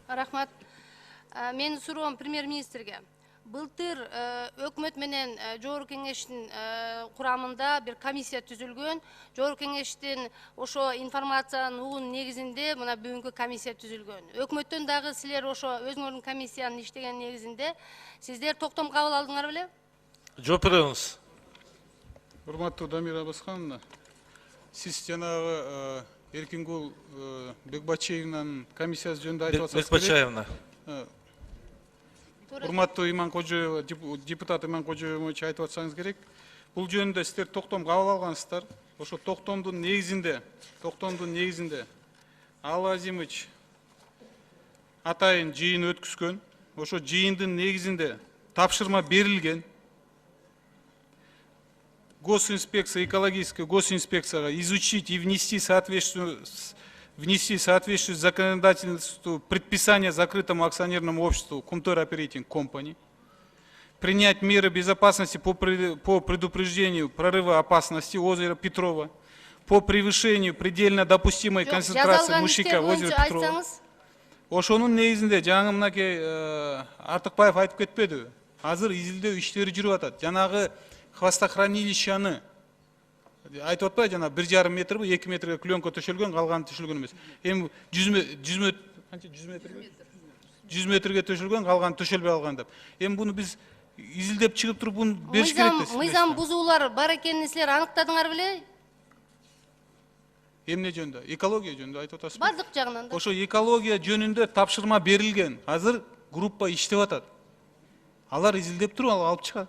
Рахмат. Менин суроом премьер-министрге. Былтыр өкмөт менен Жогорку кеңештин курамында бир комиссия түзүлгөн. Жогорку кеңештин ошо информациянын угун негизинде мына бүгүнкү комиссия түзүлгөн. Өкмөттөн дагы силер ошо өзүңөрдүн комиссиянын иштеген негизинде сиздер токтом кабыл алдыңар беле? Жооп бериңиз. Урматтуу Дамира Абаскановна, сиз жанагы Эркингул Бекбачаевнанын комиссиясы жөнүндө айтып атсаңыз керек. Бекбачаевна. Урматтуу Иманкожоева, депутат Иманкожоевич айтып атсаңыз керек. Бул жөнүндө сиздер токтом кабыл алгансыздар. Ошо токтомдун негизинде Ал Азимович атайын жыйын өткүзгөн. Ошо жыйындын негизинде тапшырма берилген. Госинспекция, экологическая госинспекцияга изучить и внести соответствующее законодательству предписание закрытому акционерному обществу Кумтор Оперейтинг Компани, принять меры безопасности по предупреждению прорыва опасности озера Петрова, по превышению предельно допустимой концентрации мышьяка в озере Петрова. Ошонун негизинде жаңы мынакей Артыкбаев айтып кетпеди. Азыр изилдөө иштери жүрүп атат. Жанагы хвостохранилищаны айтып атпайбы, жана 1,5 метр, 2 метрге клёнка төшөлгөн, калганы төшөлгөн эмес. Эми 100 метрге төшөлгөн, калганы төшөлбөй калган деп. Эми буну биз изилдеп чыгып туруп буну бериш керек да. Мыйзам бузуулар бар экенин силер аныктадыңар беле? Эмне жөнүндө? Экология жөнүндө айтып атасызбы? Бардык жагынан да. Ошо экология жөнүндө тапшырма берилген. Азыр группа иштеп атат. Алар изилдеп туруп алып чыгат.